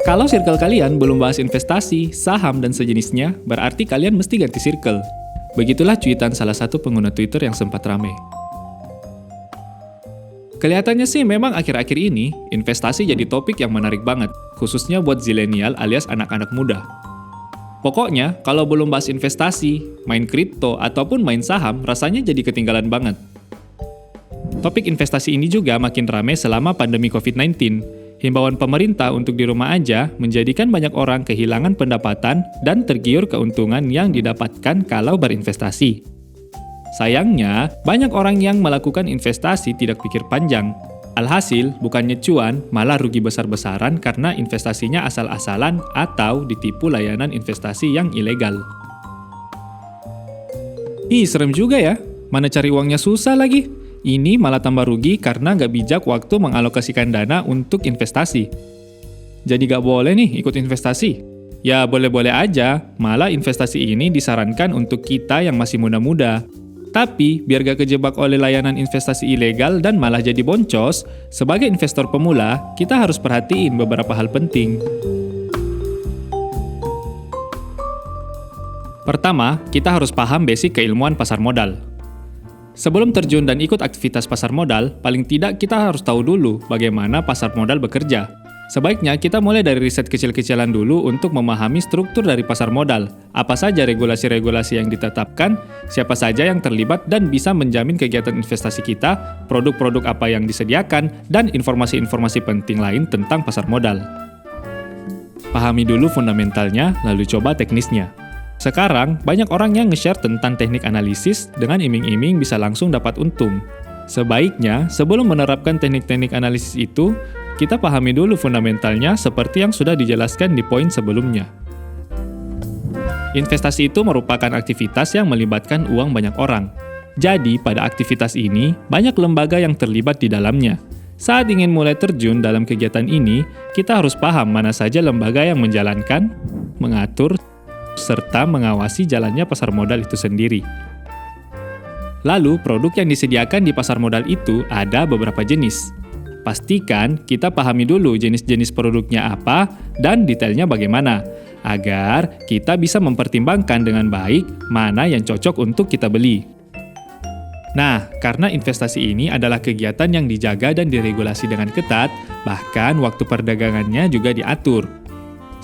Kalau circle kalian belum bahas investasi, saham, dan sejenisnya, berarti kalian mesti ganti circle. Begitulah cuitan salah satu pengguna Twitter yang sempat rame. Kelihatannya sih memang akhir-akhir ini, investasi jadi topik yang menarik banget, khususnya buat zilenial alias anak-anak muda. Pokoknya, kalau belum bahas investasi, main kripto, ataupun main saham, rasanya jadi ketinggalan banget. Topik investasi ini juga makin rame selama pandemi COVID-19. Himbauan pemerintah untuk di rumah aja menjadikan banyak orang kehilangan pendapatan dan tergiur keuntungan yang didapatkan kalau berinvestasi. Sayangnya, banyak orang yang melakukan investasi tidak pikir panjang. Alhasil, bukannya cuan, malah rugi besar-besaran karena investasinya asal-asalan atau ditipu layanan investasi yang ilegal. Ih, serem juga ya. Mana cari uangnya susah lagi. Ini malah tambah rugi karena nggak bijak waktu mengalokasikan dana untuk investasi. Jadi nggak boleh nih ikut investasi. Ya boleh-boleh aja, malah investasi ini disarankan untuk kita yang masih muda-muda. Tapi biar gak kejebak oleh layanan investasi ilegal dan malah jadi boncos, sebagai investor pemula, kita harus perhatiin beberapa hal penting. Pertama, kita harus paham basic keilmuan pasar modal. Sebelum terjun dan ikut aktivitas pasar modal, paling tidak kita harus tahu dulu bagaimana pasar modal bekerja. Sebaiknya kita mulai dari riset kecil-kecilan dulu untuk memahami struktur dari pasar modal, apa saja regulasi-regulasi yang ditetapkan, siapa saja yang terlibat dan bisa menjamin kegiatan investasi kita, produk-produk apa yang disediakan, dan informasi-informasi penting lain tentang pasar modal. Pahami dulu fundamentalnya, lalu coba teknisnya. Sekarang, banyak orang yang nge-share tentang teknik analisis dengan iming-iming bisa langsung dapat untung. Sebaiknya, sebelum menerapkan teknik-teknik analisis itu, kita pahami dulu fundamentalnya seperti yang sudah dijelaskan di poin sebelumnya. Investasi itu merupakan aktivitas yang melibatkan uang banyak orang. Jadi, pada aktivitas ini, banyak lembaga yang terlibat di dalamnya. Saat ingin mulai terjun dalam kegiatan ini, kita harus paham mana saja lembaga yang menjalankan, mengatur, serta mengawasi jalannya pasar modal itu sendiri. Lalu, produk yang disediakan di pasar modal itu ada beberapa jenis. Pastikan kita pahami dulu jenis-jenis produknya apa dan detailnya bagaimana, agar kita bisa mempertimbangkan dengan baik mana yang cocok untuk kita beli. Nah, karena investasi ini adalah kegiatan yang dijaga dan diregulasi dengan ketat, bahkan waktu perdagangannya juga diatur.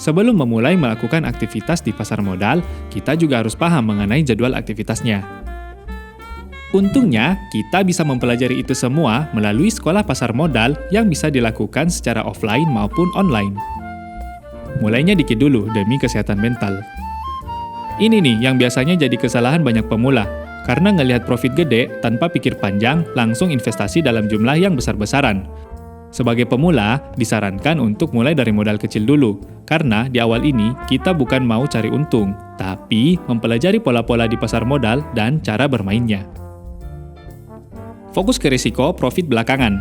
Sebelum memulai melakukan aktivitas di pasar modal, kita juga harus paham mengenai jadwal aktivitasnya. Untungnya, kita bisa mempelajari itu semua melalui sekolah pasar modal yang bisa dilakukan secara offline maupun online. Mulainya dikit dulu demi kesehatan mental. Ini nih yang biasanya jadi kesalahan banyak pemula, karena ngelihat profit gede tanpa pikir panjang langsung investasi dalam jumlah yang besar-besaran. Sebagai pemula, disarankan untuk mulai dari modal kecil dulu, karena di awal ini kita bukan mau cari untung, tapi mempelajari pola-pola di pasar modal dan cara bermainnya. Fokus ke risiko, profit belakangan.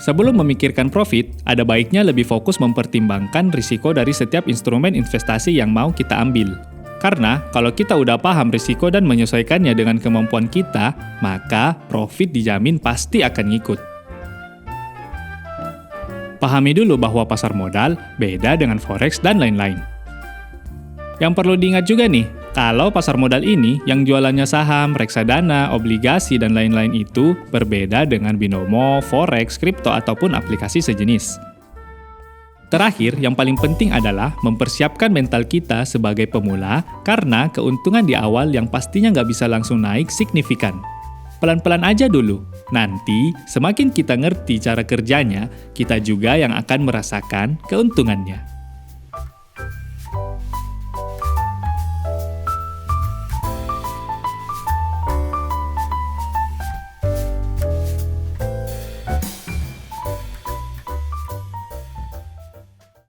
Sebelum memikirkan profit, ada baiknya lebih fokus mempertimbangkan risiko dari setiap instrumen investasi yang mau kita ambil. Karena kalau kita udah paham risiko dan menyesuaikannya dengan kemampuan kita, maka profit dijamin pasti akan ngikut. Pahami dulu bahwa pasar modal beda dengan forex dan lain-lain. Yang perlu diingat juga nih, kalau pasar modal ini yang jualannya saham, reksadana, obligasi, dan lain-lain itu berbeda dengan binomo, forex, kripto, ataupun aplikasi sejenis. Terakhir, yang paling penting adalah mempersiapkan mental kita sebagai pemula karena keuntungan di awal yang pastinya nggak bisa langsung naik signifikan. Pelan-pelan aja dulu. Nanti, semakin kita ngerti cara kerjanya, kita juga yang akan merasakan keuntungannya.